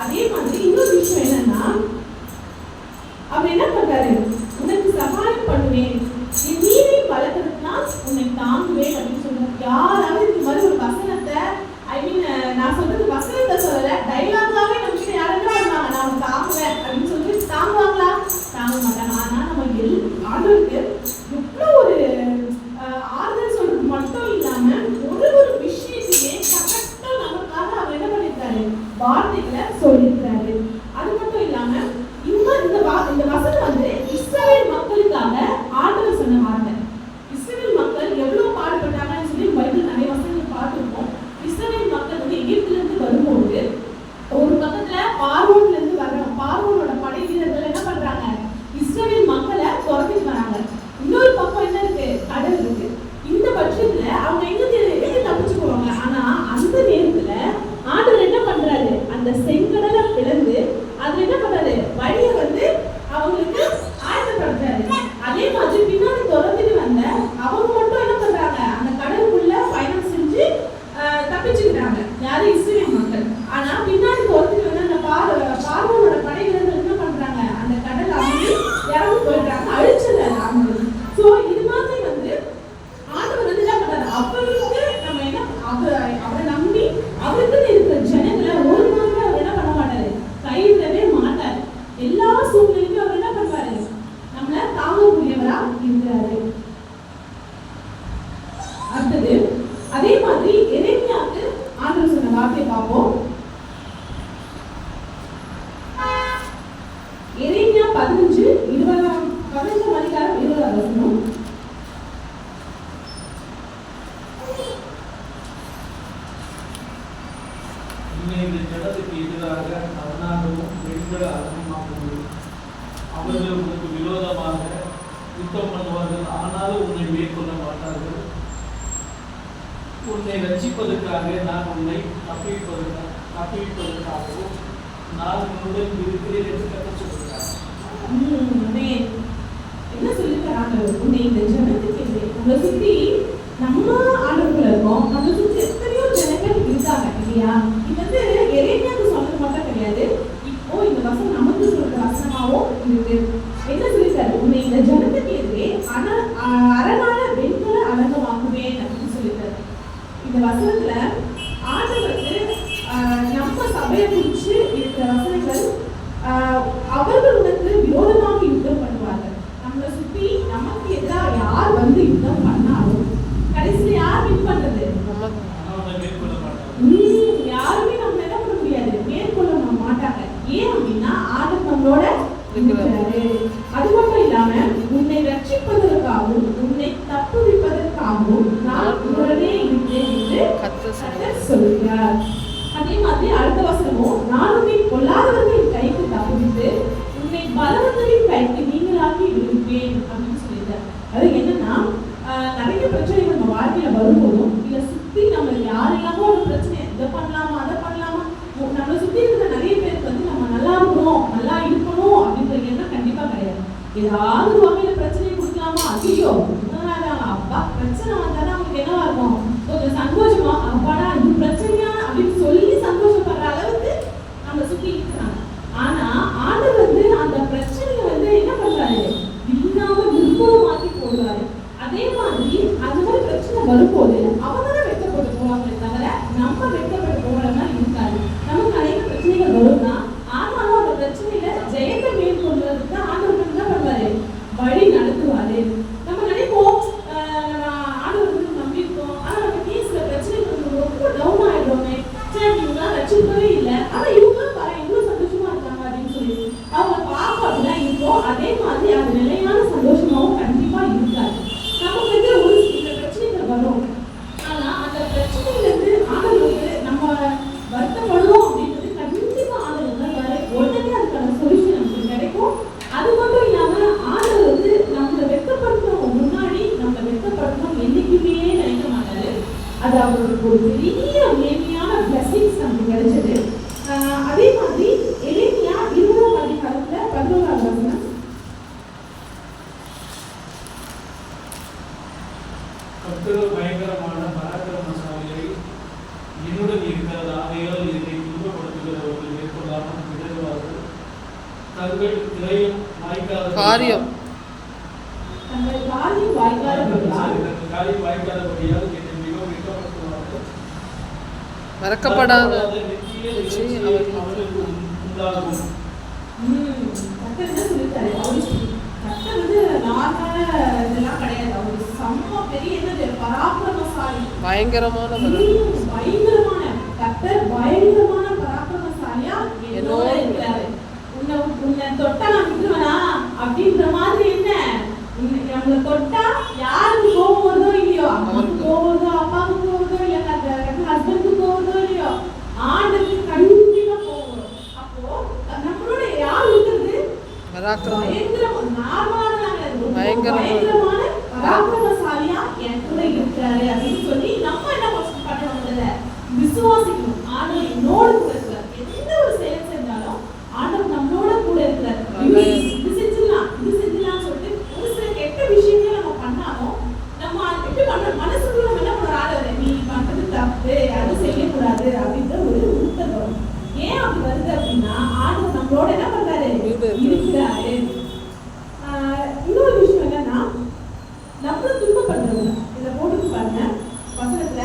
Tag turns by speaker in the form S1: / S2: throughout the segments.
S1: அதே மாதிரி இன்னொரு விஷயம் என்னன்னா, அவர் என்ன பண்றாரு, உனக்கு சகாயம் பண்ணுவேன், என் நீரை வளர்க்கறதுனா உன்னை தாங்குவேன் அப்படின்னு சொல்றாரு. யாராவது இந்த மாதிரி ஒரு வசனத்தை, நான் சொல்றது வசனத்தை சொல்லல, டைலாகாவே நம்ம கிட்ட யாரும் பண்ணுவாங்க, நான் தாங்குவேன் அப்படின்னு சொல்லிட்டு தாங்குவாங்களா? தாங்க மாட்டாங்க. ஆனா நம்ம ஆண்டவருக்கு எவ்வளோ ஒரு ஆறுதல் சொல்றது மட்டும் இல்லாம ஒரு விஷயத்தையே கரெக்டா நமக்காக அவர் என்ன பண்ணிருக்காரு, வார்த்தைகளை சொல்லியிருக்காரு. அது மட்டும் இல்லாம இந்த வசனம் வந்து இஸ்ரவேல் மக்களுக்காக ஆண்டவர் சொன்ன வார்த்தை. இஸ்ரவேல் மக்கள் எவ்வளவு பாடுபட்டாங்கன்னு சொல்லி பைபிள் நிறைய வசனங்கள் பார்த்துருக்கோம். இஸ்ரவேல் மக்கள் வந்து எகிப்துல இருந்து வரும்போது ஒரு பக்கத்துல பார்வோன்ல இருந்து வர்றாங்க, பார்வோனோட படை வீரர்கள் என்ன பண்றாங்க, இஸ்ரவேல் மக்களை துரத்திட்டு வராங்க. இன்னொரு பக்கம் என்ன இருக்கு, கடல் இருக்கு. இந்த பட்சத்துல அவங்க எங்க தப்பிச்சு போவாங்க. ஆனா அந்த நேரத்துல ஆண்டவர் என்ன பண்றாரு, அந்த செங்கடலை பிளந்து அதுல என்ன பண்றாரு, வழியை வந்து அவங்களுக்கு ஆயத்தப்படுத்துறாரு. அதே மாதிரி பின்னாடி துரத்திட்டு வந்த அவங்க மட்டும் என்ன பண்றாங்க, அந்த கடலுக்குள்ள பயணம் செஞ்சு தப்பிச்சுக்கிறாங்க. யாரு, இஸ்ரவேல் மக்கள். ஆனா பின்னாடி துரத்திட்டு வந்த அந்த பார்வோனோட படை வீரர்கள் என்ன பண்றாங்க, அந்த கடல் அவங்க இறந்து போயிடுறாங்க, அழிச்சிடறாரு ஆண்டவர். சோ இது மாதிரி வந்து ஆண்டவர் வந்து என்ன பண்றாரு, அவருக்கு நம்ம என்ன அவரை நம்பி அவருக்கு இருக்கிற ஜனங்களை ஒரு நாள் அவர் என்ன பண்ண மாட்டாரு, கைவிடவே மாட்டாரு. எல்லா சூழ்நிலையும் அவர் என்ன பண்ணுவாரு, நம்மள தாங்கக்கூடியவரா இருக்கிறாரு. அடுத்தது அதே மாதிரி எரேமியாவுக்கு ஆண்டவர் சொன்ன வார்த்தையை பார்ப்போம். எரேமியா 15:20 அதிகாரம் 20 வசனம்.
S2: இந்த ஜனத்துக்கு எதிராக அவனாகவும் பெண்களை அகமாக்குவது, அவர்கள் உனக்கு விரோதமாக யுத்தம் பண்ணுவார்கள், ஆனாலும் உன்னை மேற்கொள்ள மாட்டார்கள். உன்னை ரட்சிப்பதற்காக நான் உன்னை தப்புவிப்பதற்காகவும் நான் உன்னுடன் இருக்கிறேன் என்று கற்றுக் சொல்கிறார்.
S1: என்ன சொல்லிருக்காங்க, உன்னை இந்த ஜனத்துக்கு நம்மளை சுத்தி நம்ம ஆண்டவர்கள் இருக்கோம், நம்மளை சுத்தி எத்தனையோ ஜனங்கள் இருக்காங்க இல்லையா? இது வந்து எரேமியாவுக்கு சொன்னது மட்டும் கிடையாது, இப்போ இந்த வசனம் நமக்கு சொல்ற வசனமாவும் இருக்கு. என்ன சொல்லிருக்காரு, உன்னை இந்த ஜனத்துக்கு எதிரே அரணான வெண்கல அலங்கமாக்குவேன் அப்படின்னு சொல்லியிருக்காரு. இந்த வசனத்துல ஆண்டவருக்கு நம்ம சபையை குறிச்சு இருக்கிற வசனங்கள், அவர்கள் உனக்கு விரோதமாக யுத்தம் பண்ணுவார்கள். நம்மளை சுத்தி நமக்கு எதிராக யார் வந்து யுத்தம் பண்ணாலும் கடைசியில் யார் வின் பண்றது, யாருமே நம்ம என்ன பண்ண முடியாது, மேற்கொள்ள மாட்டாங்க. ஏன் அப்படின்னா ஆண்டவர் நம்மளோட இருக்கிறாரு. அது மட்டும் இல்லாம உன்னை ரட்சிப்பதற்காகவும் உன்னை தப்புவிப்பதற்காகவும் நான் உடனே இருக்கிறேன் என்று கர்த்தர் சொல்கிறார். அதே மாதிரி அடுத்த வசனமும், நான் உன்னை பொல்லாதவர்களின் கைக்கு தப்புவித்து உன்னை பலவந்தரின் கைக்கு நீங்களாக்கி விடுவிப்பேன் அப்படின்னு சொல்லியிருக்காரு. அது என்னன்னா, நிறைய பிரச்சனைகள் நம்ம வாழ்க்கையில வரும்போதும் இதை சுத்தி நம்ம யாரெல்லாமோ ஒரு பிரச்சனை, இதை பண்ணலாமா அதை பண்ணலாமா, நம்மளை சுத்தி இருக்கிற நிறைய பேருக்கு வந்து நம்ம நல்லா இருக்கணும் நல்லா இருக்கணும் அப்படின்ற எண்ணம் கண்டிப்பா கிடையாது. ஏதாவது ஒரு வகையில பிரச்சனை கொடுக்கலாமா, ஐயோ அப்பா பிரச்சனை வந்தாலும் அவங்களுக்கு என்னவா இருக்கும், கொஞ்சம் சந்தோஷமா, அப்பாடா இது பிரச்சனையா அப்படின்னு சொல்லி சந்தோஷப்படுற அளவுக்கு நம்ம சுத்தி இருக்கிறாங்க. ஆனா ஆண்டவர் வந்து அந்த பிரச்சனையை வந்து என்ன பண்றாரு, இல்லாம விருப்பமாக்கி போடுறாரு. அதே மாதிரி அந்த மாதிரி பிரச்சனை வரும்போது அவங்க தான் வெட்கப்பட்டு போவாங்களே தவிர நம்ம வெட்கப்பட்டு போகிற மாதிரி இருக்காது. நமக்கு அநேக பிரச்சனைகள் வரும்னா ஆனாலும் அந்த பிரச்சனையில ஜெயத்தை மேற்கொள்வதற்கு ஆண்டவர் என்ன பண்ணுவாரு, வழி நடத்துவாரு. நம்ம நினைப்போம் ஆண்டவர் வந்து நம்பியிருக்கோம், ஆனா நம்ம கேஸ்ல பிரச்சனைகள் ரொம்ப டவுன் ஆயிடுறோமே, சரி இவங்களாம் ரசிக்கவே இல்லை, ஆனா இவங்களும் வர இவ்வளவு சந்தோஷமா இருக்காங்க அப்படின்னு சொல்லி அவங்க பார்க்க அப்படிதான் இருக்கும். அதே மாதிரி அது நிலையான சந்தோஷமாவும் கண்டிப்பா இருக்காது. நமக்கு வந்து ஒரு சில பிரச்சனைகள் வரும், ஆனா அந்த பிரச்சனையில இருந்து ஆண்டவருக்கு நம்ம வருத்தப்படுவோம் அப்படின்றது கண்டிப்பா ஆண்டவர் வர உடனே அதுக்கான சொல்யூஷன் நமக்கு கிடைக்கும். அது மட்டும் இல்லாம ஆண்டவர் வந்து நம்மளை வெட்கப்படுத்துறவங்க முன்னாடி நம்மளை வெட்கப்படுத்தணும் என்னைக்குமே நினைக்க மாட்டாரு. அது அவருக்கு ஒரு பெரிய மேன்மையான பிளஸிங்ஸ் நமக்கு கிடைச்சது. அதே மாதிரி எரேமியா 20 அதிகாரத்துல 11 வசனம்,
S2: தங்கள் கிரயம் வாய்க்காத
S3: காரியம்
S1: தங்கள் காரியம் வாய்க்காதபடியால்
S2: தங்கள் காரியம் வாய்க்காதபடியால் என்னை மிகவும் வெட்கப்படுத்துவார்கள்.
S3: மறக்கப்படாத
S2: நித்திய
S3: நிச்சயம்
S2: நிகழ்ச்சி
S3: அவர்களுக்கு
S2: அவர்களுக்கு உண்டாகும்.
S1: கர்த்தர் என்ன சொல்லிட்டாரு? கர்த்தர் வந்து நார்மலான இதெல்லாம் கிடையாது. அவரு செம்ம பெரிய என்னது பராக்கிரமசாலி,
S3: பயங்கரமான
S1: பயங்கரமான கர்த்தர், பயங்கரமான பராக்கிரமசாலியா என்னோட இருக்கிறாரு. உன்னை தொட்டா நான் விட்டுருவேனா அப்படின்ற மாதிரி என்ன நம்மளை தொட்டா யாருக்கு கோபம் வருதோ இல்லையோ, அம்மாவுக்கு கோபம் வருதோ, அப்பாவுக்கு கோபம் வருதோ, இல்ல ஹஸ்பண்டுக்கு கோபம் வருதோ இல்லையோ, ஆண்டவருக்கு கண்டிப்பா கோபம் வரும். அப்போ நம்மளோட யார் இருக்கிறது? பயங்கரமான பராக்கிரமசாலியா என் கூட இருக்கிறாரு அப்படின்னு சொல்லி நம்ம என்ன பண்ண விசுவாசிக்கணும். ஆண்டவர் என்னோட கூட இருக்கிறார். எந்த ஒரு செயல் செஞ்சாலும் ஆண்டவர் நம்மளோட கூட இருக்கிறார். இது செஞ்சிடலாம் சொல்லிட்டு ஒரு சில கெட்ட விஷயங்களை நம்ம பண்ணாலும் நம்ம எப்படி பண்ற மனசுக்குள்ள நம்ம என்ன பண்ற ஆண்டவர் நீ பண்றது தப்பு, அது செய்யக்கூடாது அப்படின்ற ஒரு உறுத்தல் வரும். ஏன் அப்படி வருது அப்படின்னா ஆண்டவர் நம்மளோட என்ன பண்றாரு? இருக்கிறாரு. இன்னொரு விஷயம் என்னன்னா நம்மள துன்பப்படுறவங்க இதை போட்டு பாருங்க வசனத்துல,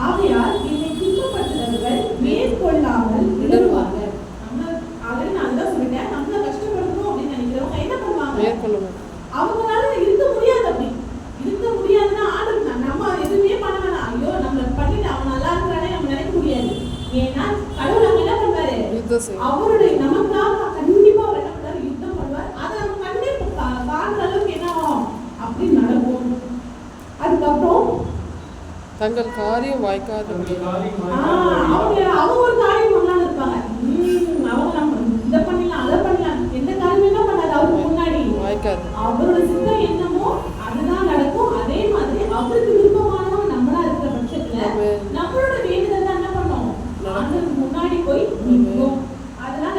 S1: ஆகையால் என்னை துன்பப்படுத்துறவர்கள் மேற்கொள்ளாமல் விடுவார்கள். நம்ம ஆல்ரெடி நான் தான் சொல்லிட்டேன், நம்மள கஷ்டப்படுத்தணும் அப்படின்னு நினைக்கிறவங்க என்ன பண்ணுவாங்க? அவங்களால இருக்க முடியாது. அப்படி இருக்க முடியாதுன்னா ஆண்டவர் நம்ம எதுவுமே பண்ண வேணாம். ஐயோ நம்ம பண்ணிட்டு அவன் நல்லா இருக்கிறானே நம்ம நினைக்க முடியாது. ஏன்னா கடவுள் அங்க என்ன பண்றாரு? அவருடைய நமக்காக கண்டிப்பா அவர் என்ன பண்றாரு? யுத்தம் பண்ணுவார். அதை நம்ம கண்ணே காண்ற அளவுக்கு என்ன ஆகும்? அப்படி நடக்கும். அதுக்கப்புறம்
S3: தங்கள் காரியம் வாய்க்காத
S1: அவங்க ஒரு காரியம் பண்ணலான்னு இருப்பாங்க. அவங்க நம்ம இதை பண்ணலாம் அதை பண்ணலாம், எந்த காரியம் என்ன பண்ணாது அவருக்கு முன்னாடி வாய்க்காது. அவரோட சித்தம் என்னமோ அதுதான் நடக்கும். அதே மாதிரி அவருக்கு விருப்பமானவங்க நம்மளா இருக்கிற பட்சத்துல நம்மளோட வேண்டுதல் தான் என்ன பண்ணோம்? ஆண்டவருக்கு முன்னாடி போய் நிற்கும். அதனால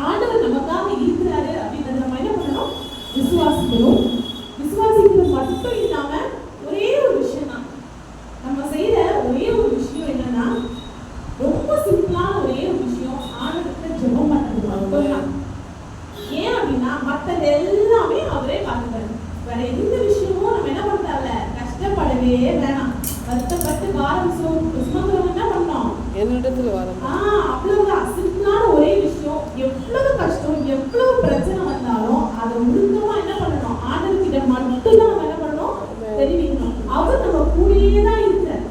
S1: ஆண்டவர் நமக்காக இருக்கிறாரு அப்படின்றத நம்ம என்ன பண்ணணும்? விசுவாசிக்கணும். விசுவாசிக்கிறது மட்டும் இல்லாம ஒரே ஒரு விஷயம் தான் நம்ம செய்யற ஒரே ஒரு விஷயம் என்னன்னா, ரொம்ப சிம்பிளான ஒரே ஒரு விஷயம், ஆண்டவர்கிட்ட ஜெபம் பண்றது மட்டும்தான். ஏன் அப்படின்னா மற்றது எல்லாமே அவரே பார்த்துப்பாரு. வேற எந்த விஷயமும் நம்ம என்ன பண்றாங்க? கஷ்டப்படவே வேணாம். வருத்தப்பட்டு வாரம் சுமக்கிறவங்க என்ன பண்ணோம்?
S3: என்னிடத்துல வரும்.
S1: அவ்வளவுதான் சிம்பிளான ஒரே விஷயம். எவ்வளவு கஷ்டம் எவ்வளவு பிரச்சனை வந்தாலும் அதை உருக்கமா என்ன பண்ணணும்? ஆண்டவர்கிட்ட மட்டும்தான் நம்ம என்ன பண்ணணும்? தெரிவிக்கணும். அவர் நம்ம கூடயே தான் இருக்கிறார்.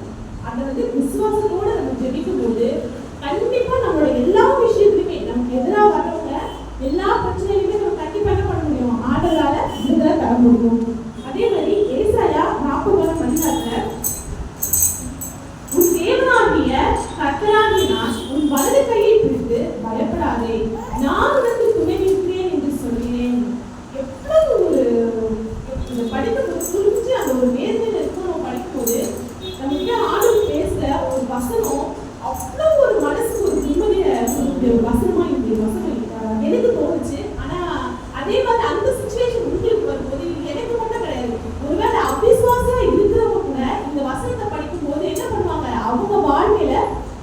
S1: அதை வந்து விசுவாசத்தோட நம்ம ஜெபிக்கும் போது கண்டிப்பா நம்மளோட எல்லா விஷயத்துலையுமே நமக்கு எதிராக வர்றவங்க எல்லா பிரச்சனையுமே நம்ம கண்டிப்பா என்ன பண்ண முடியும்? ஆண்டவரால விடுதலை தர முடியும். அதே மாதிரி ஏசாயா 40:14 உன் தேவனாகிய கர்த்தராகிய நான் உன் வலது கையை பிடித்து பயப்படாதே, நான் உனக்கு துணை நிற்கிறேன் என்று சொல்கிறேன். எவ்வளவு ஒரு படிப்பு புரிஞ்சு அந்த ஒரு வேதனையில இருக்கும். நம்ம படிக்கும்போது நம்ம கிட்ட ஆண்டவர் பேசுற ஒரு வசனம் அவ்வளோ ஒரு மனசுக்கு ஒரு நிம்மதியை ஒரு வசனமா இந்த வசனம் எனக்கு தோணுச்சு. ஆனா அதே மாதிரி அந்த சிச்சுவேஷன் உங்களுக்கு வரும்போது எனக்கு மட்டும் கிடையாது, ஒருவேளை அவிசுவாசமா இருக்கிறவங்க கூட இந்த வசனத்தை படிக்கும் போது என்ன பண்ணுவாங்க? அவங்க வாழ்க்கையில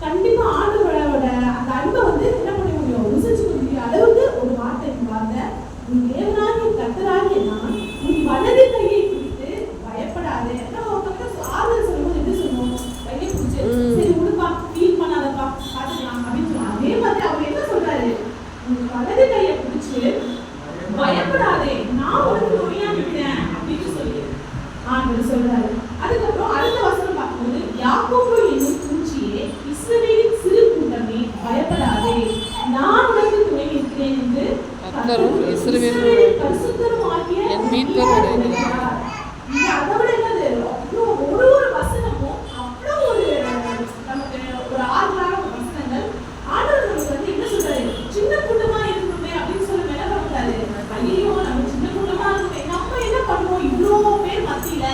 S1: கண்டிப்பா ஆண்டவரோட அந்த அன்பை வந்து என்ன பண்ண முடியும்? ருசிச்சுக்க முடியும் அளவுக்கு ஒரு வார்த்தை பாருங்க. உன் தேவனாகிய கர்த்தராகிய நான் உன் வலது கையை பிடித்து பயப்படாதே. நம்ம ஒருத்தவங்க ஆறுதல் சொல்லும்போது எப்படி சொல்லுவோம்? கையை பிடிச்சு சரி உடுப்பா, ஃபீல் பண்ணாதப்பா, பார்த்துக்கலாம் அப்படின்னு சொல்லுவாங்க. அதே மாதிரி அவர் என்ன சொல்றாரு? உன் வலது கையை பிடிச்சு பயப்படாதே, நான் உனக்கு துணையா இருக்கிறேன் அப்படின்னு சொல்லி ஆண்டவர் சொல்றாரு. அதுக்கப்புறம் அடுத்த வசனம் பார்க்கும்போது, யாக்கோபு என்னும் பூச்சியே, இஸ்ரவேலின் சிறு கூட்டமே பயப்படாதே, நான் உனக்கு துணை நிற்கிறேன் என்று கர்த்தரும் இஸ்ரவேலின் பரிசுத்தரும் ஆகிய என் மீட்பர் உரைக்கிறார். இது அதோட என்னது? ஒரு ஒரு வசனமும் அவ்வளோ ஒரு நமக்கு ஒரு ஆறுதலான ஒரு வசனங்கள். ஆண்டவர் நமக்கு வந்து என்ன சொல்றாரு? சின்ன கூட்டமா இருக்கணுமே அப்படின்னு சொல்ல என்ன பண்றாரு? ஐயோ நம்ம சின்ன கூட்டமா இருக்கணுமே, நம்ம என்ன பண்ணுவோம்? இவ்வளோ பேர் மத்தியில,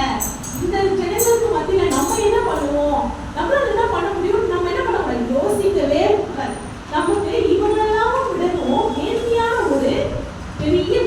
S1: இந்த ஜனங்களுக்கு மத்தியில நம்ம என்ன பண்ணுவோம்? நம்மளால என்ன பண்ண முடியும்? நம்ம என்ன பண்ண கூடாது? யோசிக்கவே கூடாது. நமக்கு இவங்களெல்லாம் விடவும் நேர்த்தியான ஒரு பெரிய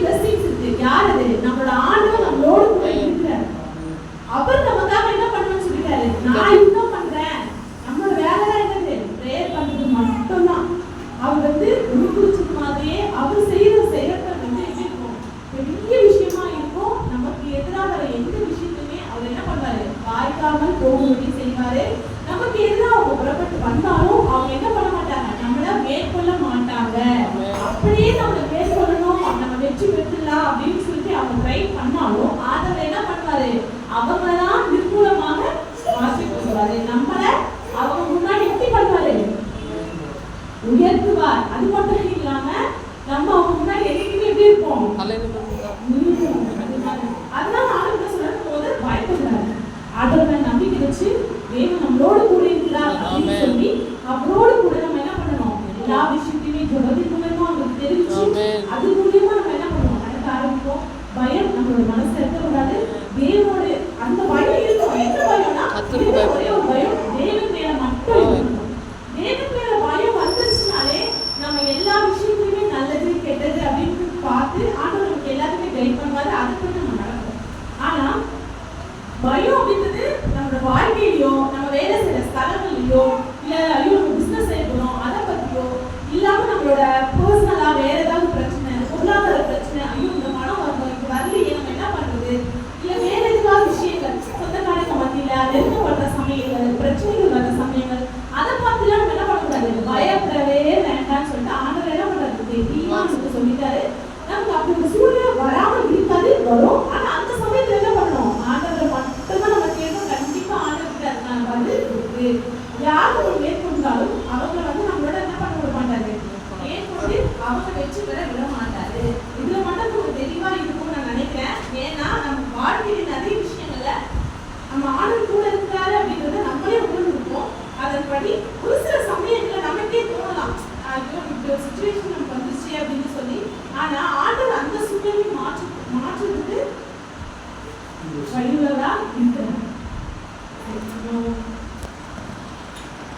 S1: உயர்த்துவார். அது மட்டும் இல்லாம நம்ம அவங்க முன்னாடி என்னைக்குமே எப்படி இருப்போம்? அதனால ஆண்டவர் சொல்றாரு, போது பயப்படாது. ஆண்டவரை நம்பிக்கை வச்சு தேவன் நம்மளோடு கூட இருக்கிறார் அப்படின்னு சொல்லி அவரோடு கூட நம்ம என்ன பண்ணணும்? எல்லா விஷயத்தையுமே ஜெபத்தின் மூலமா அவங்களுக்கு தெரிவிச்சு அது மூலியமா நம்ம என்ன பண்ணுவோம்? நடக்க ஆரம்பிப்போம். பயம் நம்மளோட மனசுல இருக்கக்கூடாது. தேவனோட அந்த பயம் இருக்கும். எந்த பயம்னா ஒரே ஒரு பயம், தேவன் மேல மட்டும் இருக்கணும். தேவன் மேல பயம் வந்துச்சுனாலே நம்ம எல்லா விஷயத்தையுமே நல்லது கெட்டது அப்படின்னு பார்த்து ஆண்டவர் நமக்கு எல்லாத்தையுமே கைட் பண்ணுவாரு. அதுக்கு நம்ம நடக்கும். ஆனா பயம் அப்படின்றது நம்மளோட வாழ்க்கையிலயோ நம்ம வேலை செய்யற ஸ்தலங்கள்லயோ இல்ல ஐயோ நம்ம பிசினஸ் செய்ய போறோம் அதை பத்தியோ இல்லாம நம்மளோட பர்சனலா வேற ஏதாவது பிரச்சனை, பொருளாதார பிரச்சனை, ஐயோ இந்த பணம் வரணும் இது வரலையே நம்ம என்ன பண்றது, இல்ல வேற ஏதாவது விஷயங்கள் சொந்தக்காரங்க மத்தியில நெருக்கப்படுற சமயங்கள், பிரச்சனைகள் வர சமயங்கள், அதை பார்த்துலாம் நம்ம என்ன பண்ணக்கூடாது? பயப்படவே வேண்டாம்னு சொல்லிட்டு ஆண்டவர் என்ன பண்றது? தெளிவா நமக்கு சொல்லிட்டாரு. நமக்கு அப்படி ஒரு சூழ்நிலை வராமல் இருக்காது, வரும். ஆனா அந்த சமயத்துல என்ன பண்ணணும்? ஆண்டவரை மட்டும்தான் நம்ம கேட்கணும். கண்டிப்பா ஆண்டவர்கிட்ட அதுக்கான பதில் இருக்கு. யார் நம்ம மேற்கொண்டாலும் அவங்க நம்மளோட என்ன பண்ண விட மாட்டாரு? மேற்கொண்டு அவங்க வெற்றி பெற விட மாட்டாரு. இதுல மட்டும் நமக்கு தெளிவா இருக்கும்னு நான் நினைக்கிறேன். ஏன்னா நம்ம வாழ்க்கையில நிறைய விஷயங்கள்ல நம்ம ஆண்டவர் கூட இருக்கிறாரு அப்படின்றத நம்மளே உணர்ந்துருக்கோம். அதன்படி ஒரு சில சமயங்கள்ல நமக்கே தோணலாம், ஐயோ இப்படி ஒரு சுச்சுவேஷன் நமக்கு வந்துச்சு அப்படின்னு சொல்லி. ஆனா ஆண்டவர் அந்த சூழ்நிலையை மாற்றுறதுக்கு வழி